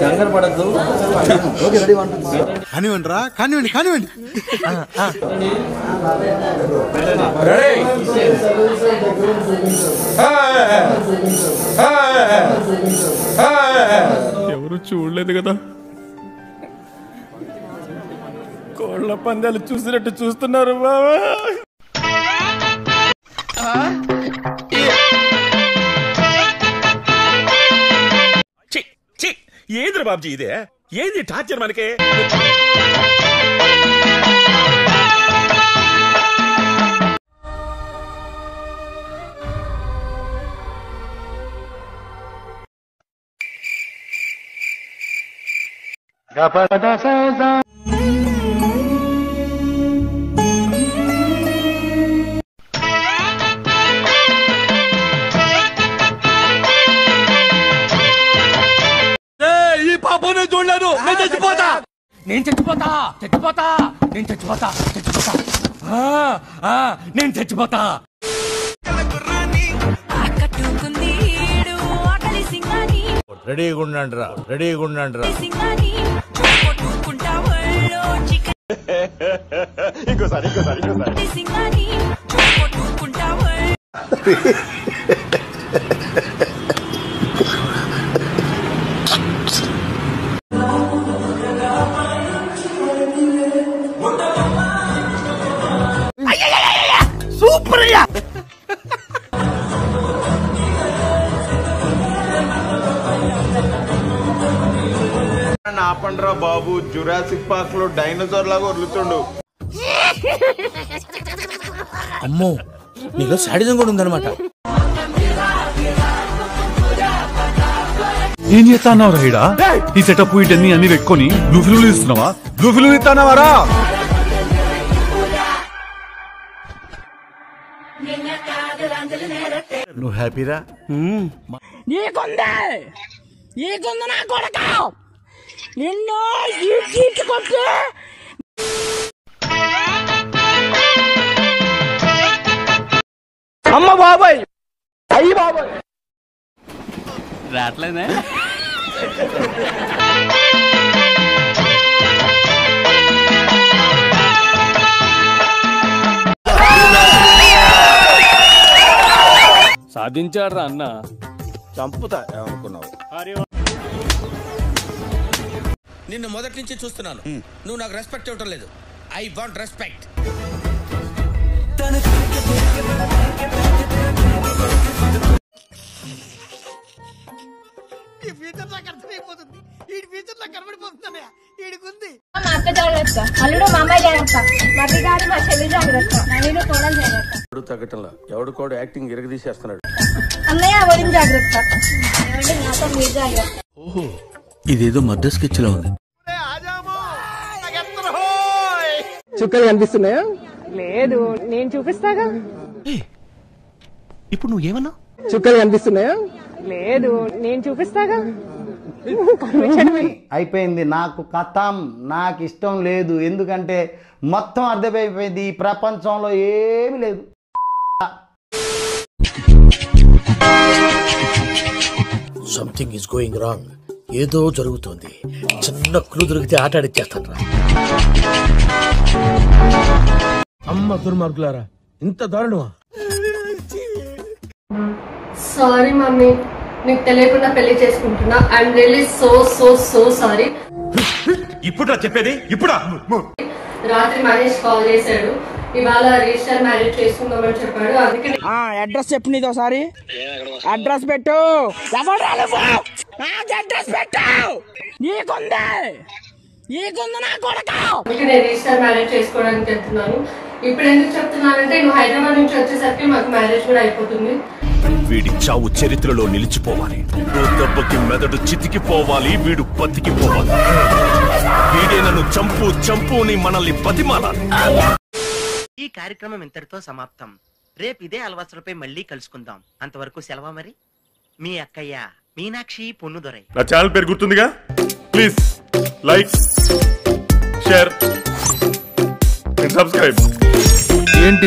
కంగారు పడద్దు. Okay ready 1 2 3 కానివ్వండి రా కానివ్వండి కానివ్వండి. ఎవరు చూడలేదు కదా, కోళ్ళ పందాలు చూసినట్టు చూస్తున్నారు బాబా. ఏంద్ర బాబుజీ ఇదే, ఏంది టార్చర్ మనకే. ఈ పాపనే చూడలేదు, నేను చచ్చిపోతా, నేను చచ్చిపోతా, చచ్చిపోతా, నేను చచ్చిపోతా, చచ్చిపోతా, నేను చచ్చిపోతా. రెడీగా ఉండండి రా, రెడీగా ఉండండి రా. ఇంకోసారి ఇంకోసారి ఇంకోసారి. సూపర్ అయ్యా. ఆపండ్రా బాబు, జురాసిక్ పార్క్ లో డైనోసార్ లాగా వదులుతుండు. అమ్మో నీలో శాడిజం కూడా ఉందన్నమాట. ఏం చేస్తాన్నావు రైడా? ఈ సెటప్ వీటన్ని అన్ని పెట్టుకొని బ్లూ ఫిల్మ్ ఇస్తున్నావా? బ్లూ ఫిల్మ్ ఇస్తానావారా? నువ్వు హ్యాపీరా? నా కొడక నిన్ను కొట్టి అమ్మ బాబాయ్, అయ్యి బాబాయ్ రాట్లేదే. సాధించాడ్రా అన్న. చంపుతా ఏమనుకున్నావు? నిన్ను మొదటి నుంచి చూస్తున్నాను, నువ్వు నాకు రెస్పెక్ట్ ఇవ్వటం లేదు. I want respect. ఈ ఫ్యూచర్ నాకు అర్థమైపోతుంది, ఈ ఫ్యూచర్ నాకు కనబడిపోతుంది. ఈడికుంది మా అక్క జాగ్రత్త, అల్లుడు మా అమ్మాయి జాగ్రత్త, మర్రి గారు మా చెల్లి జాగ్రత్త, నేను కోడలు జాగ్రత్త. తగ్గటంలా ఎవడు కూడా యాక్టింగ్ ఇరగదీసేస్తున్నాడు. అన్నయ్య వదిన జాగ్రత్త, నాతో మీరు జాగ్రత్త. ఓహో ఇదేదో మద్ద స్కెచ్ లో ఉంది. చుక్కలు కనిపిస్తున్నాయా? లేదు, నేను చూపిస్తాగా. ఇప్పుడు నువ్వు ఏమన్నా? చుక్కలు కనిపిస్తున్నాయా? లేదు, నేను చూపిస్తాగా. అయిపోయింది, నాకు కథం, నాకు ఇష్టం లేదు. ఎందుకంటే మొత్తం అర్థమైపోయింది, ఈ ప్రపంచంలో ఏమీ లేదు. Something is going wrong. ఏదో జరుగుతుంది. చిన్న క్లూ దొరికితే ఆట ఆడిచ్చేస్తాను రా. అమ్మ దుర్మార్గులారా, ఇంత దారుణమా? సారీ మమ్మీ, నీకు తెలియకుండా పెళ్లి చేసుకుంటున్నా. I'm really so so so sorry. ఇప్పుడు చెప్పేది ఇప్పుడా? రాత్రి మహేష్ కాల్ చేశాడు, ఇవాళ రిజిస్టర్ మ్యారేజ్ చేసుకుందామని చెప్పాడు. అందుకే అడ్రస్ చెప్పు, నీది ఒకసారి అడ్రస్ పెట్టు. అడ్రస్ పెట్టు, నీకుంది నా కొడక. అందుకే నేను రిజిస్టర్ మ్యారేజ్ చేసుకోవడానికి చెప్తున్నాను. ఇప్పుడు ఎందుకు చెప్తున్నానంటే, నువ్వు హైదరాబాద్ నుంచి వచ్చేసరికి మాకు మ్యారేజ్ కూడా అయిపోతుంది. వీడి చావు చరిత్రలో నిలిచిపోవాలి. దెబ్బకి మెదడు చితికిపోవాలి, వీడు బతికిపోవాలి. వీడే నన్ను చంపు చంపు ని మనల్ని బతిమాలాలి. ఈ కార్యక్రమం ఇంతటితో సమాప్తం. రేపు ఇదే అలవాసులపై మళ్ళీ కలుసుకుందాం. అంతవరకు సెలవా మరి. మీ అక్కయ్య మీనాక్షి పొన్నుదొరై. నా ఛానల్ పేరు గుర్తుందిగా? Please like, share and subscribe.